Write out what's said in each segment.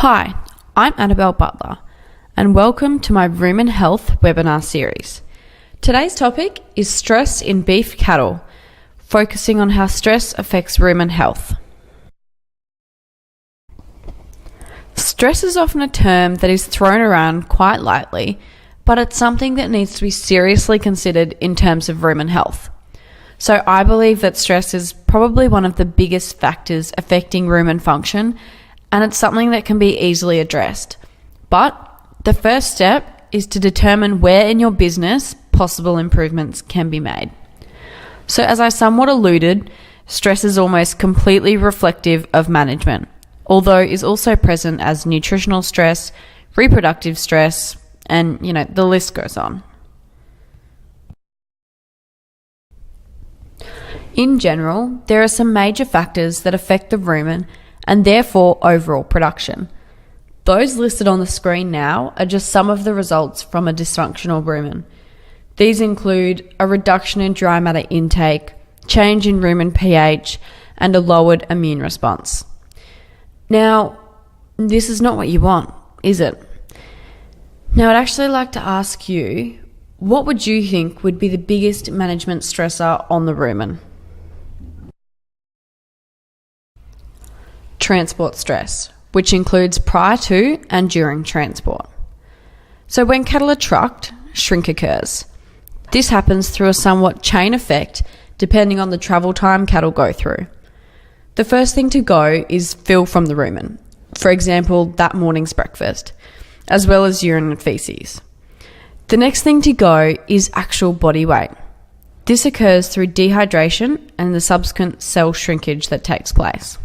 Hi, I'm Annabelle Butler, and welcome to my Rumen Health webinar series. Today's topic is stress in beef cattle, focusing on how stress affects rumen health. Stress is often a term that is thrown around quite lightly, but it's something that needs to be seriously considered in terms of rumen health. So I believe that stress is probably one of the biggest factors affecting rumen function, and it's something that can be easily addressed. But the first step is to determine where in your business possible improvements can be made. So as I somewhat alluded, stress is almost completely reflective of management, although is also present as nutritional stress, reproductive stress, and the list goes on. In general, there are some major factors that affect the rumen and therefore overall production. Those listed on the screen now are just some of the results from a dysfunctional rumen. These include a reduction in dry matter intake, change in rumen pH, and a lowered immune response. Now, this is not what you want, is it? Now, I'd actually like to ask you, what would you think would be the biggest management stressor on the rumen? Transport stress, which includes prior to and during transport. So when cattle are trucked, shrink occurs. This happens through a somewhat chain effect depending on the travel time cattle go through. The first thing to go is fill from the rumen, for example, that morning's breakfast, as well as urine and feces. The next thing to go is actual body weight. This occurs through dehydration and the subsequent cell shrinkage that takes place.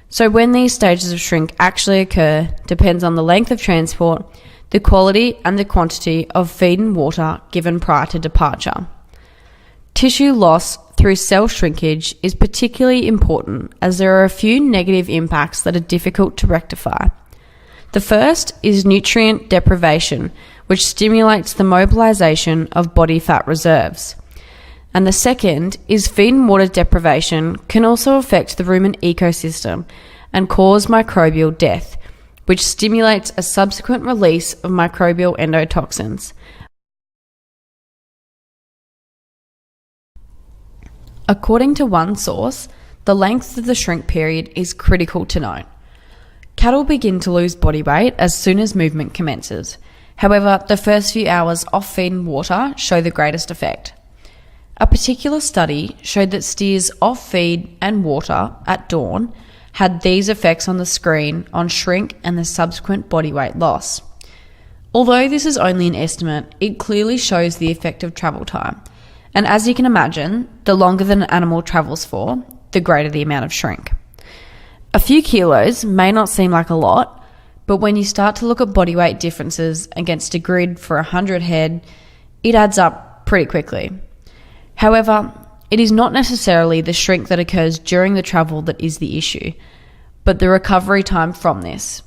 So when these stages of shrink actually occur depends on the length of transport, the quality and the quantity of feed and water given prior to departure. Tissue loss through cell shrinkage is particularly important as there are a few negative impacts that are difficult to rectify. The first is nutrient deprivation, which stimulates the mobilization of body fat reserves. And the second is feed and water deprivation can also affect the rumen ecosystem and cause microbial death, which stimulates a subsequent release of microbial endotoxins. According to one source, the length of the shrink period is critical to note. Cattle begin to lose body weight as soon as movement commences. However, the first few hours off feed and water show the greatest effect. A particular study showed that steers off feed and water at dawn had these effects on the screen on shrink and the subsequent body weight loss. Although this is only an estimate, it clearly shows the effect of travel time. And as you can imagine, the longer that an animal travels for, the greater the amount of shrink. A few kilos may not seem like a lot, but when you start to look at body weight differences against a grid for 100 head, it adds up pretty quickly. However, it is not necessarily the shrink that occurs during the travel that is the issue, but the recovery time from this.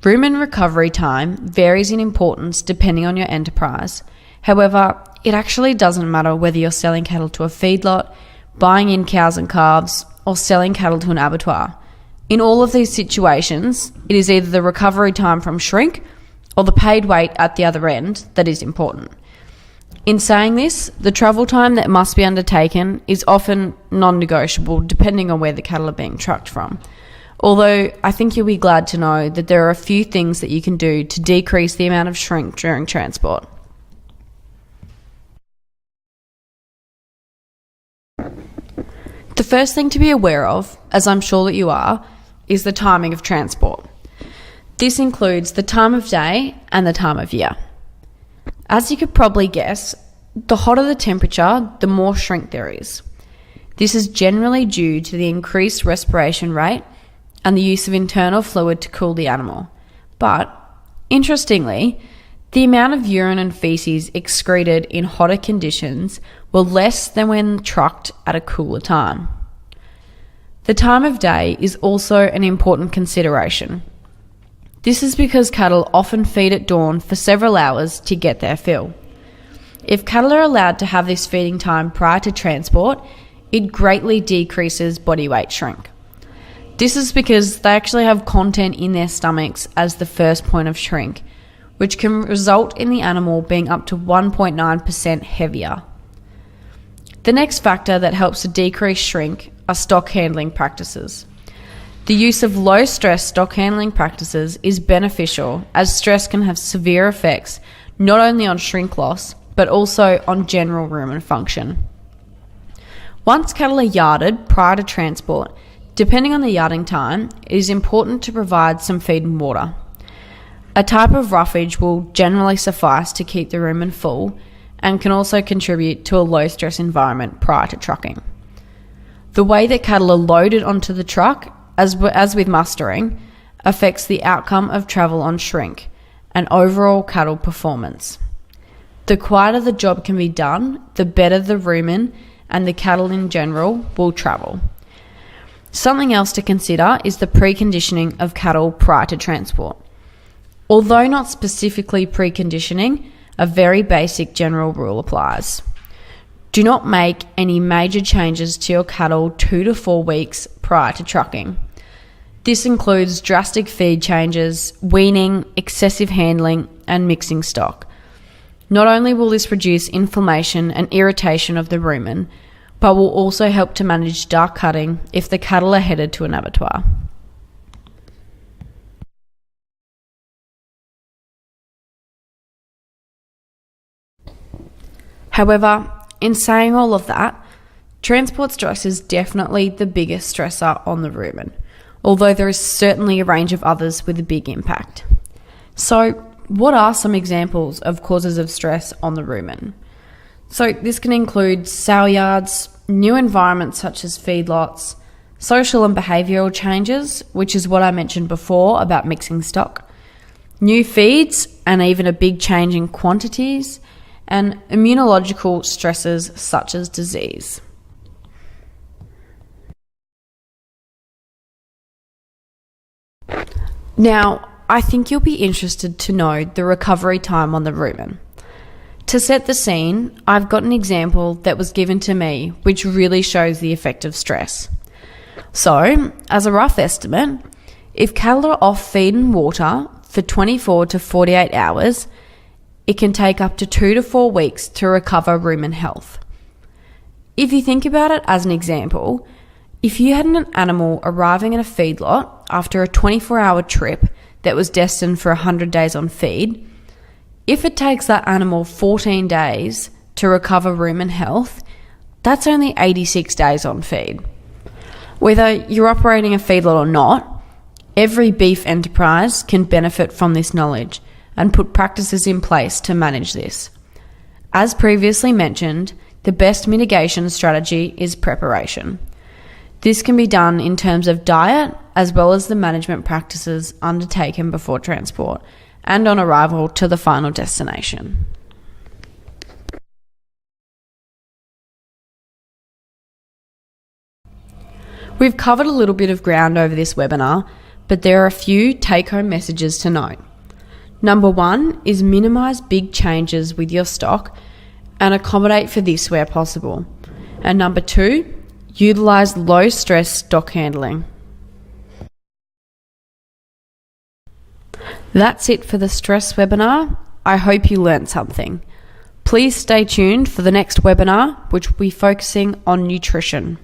Rumen recovery time varies in importance depending on your enterprise. However, it actually doesn't matter whether you're selling cattle to a feedlot, buying in cows and calves, or selling cattle to an abattoir. In all of these situations, it is either the recovery time from shrink or the paid weight at the other end that is important. In saying this, the travel time that must be undertaken is often non-negotiable depending on where the cattle are being trucked from. Although I think you'll be glad to know that there are a few things that you can do to decrease the amount of shrink during transport. The first thing to be aware of, as I'm sure that you are, is the timing of transport. This includes the time of day and the time of year. As you could probably guess, the hotter the temperature, the more shrink there is. This is generally due to the increased respiration rate and the use of internal fluid to cool the animal. But, interestingly, the amount of urine and feces excreted in hotter conditions were less than when trucked at a cooler time. The time of day is also an important consideration. This is because cattle often feed at dawn for several hours to get their fill. If cattle are allowed to have this feeding time prior to transport, it greatly decreases body weight shrink. This is because they actually have content in their stomachs as the first point of shrink, which can result in the animal being up to 1.9% heavier. The next factor that helps to decrease shrink are stock handling practices. The use of low-stress stock handling practices is beneficial, as stress can have severe effects not only on shrink loss, but also on general rumen function. Once cattle are yarded prior to transport, depending on the yarding time, it is important to provide some feed and water. A type of roughage will generally suffice to keep the rumen full and can also contribute to a low-stress environment prior to trucking. The way that cattle are loaded onto the truck, as with mustering, affects the outcome of travel on shrink and overall cattle performance. The quieter the job can be done, the better the rumen and the cattle in general will travel. Something else to consider is the preconditioning of cattle prior to transport. Although not specifically preconditioning, a very basic general rule applies. Do not make any major changes to your cattle 2 to 4 weeks prior to trucking. This includes drastic feed changes, weaning, excessive handling, and mixing stock. Not only will this reduce inflammation and irritation of the rumen, but will also help to manage dark cutting if the cattle are headed to an abattoir. However, in saying all of that, transport stress is definitely the biggest stressor on the rumen, although there is certainly a range of others with a big impact. So, what are some examples of causes of stress on the rumen? So this can include sale yards, new environments such as feedlots, social and behavioural changes, which is what I mentioned before about mixing stock, new feeds and even a big change in quantities, and immunological stressors such as disease. Now, I think you'll be interested to know the recovery time on the rumen. To set the scene, I've got an example that was given to me which really shows the effect of stress. So, as a rough estimate, if cattle are off feed and water for 24 to 48 hours, it can take up to 2 to 4 weeks to recover rumen health. If you think about it as an example, if you had an animal arriving at a feedlot after a 24-hour trip that was destined for 100 days on feed, if it takes that animal 14 days to recover rumen health, that's only 86 days on feed. Whether you're operating a feedlot or not, every beef enterprise can benefit from this knowledge and put practices in place to manage this. As previously mentioned, the best mitigation strategy is preparation. This can be done in terms of diet as well as the management practices undertaken before transport and on arrival to the final destination. We've covered a little bit of ground over this webinar, but there are a few take-home messages to note. Number 1 is minimise big changes with your stock and accommodate for this where possible. And number 2, utilise low-stress stock handling. That's it for the stress webinar. I hope you learnt something. Please stay tuned for the next webinar, which will be focusing on nutrition.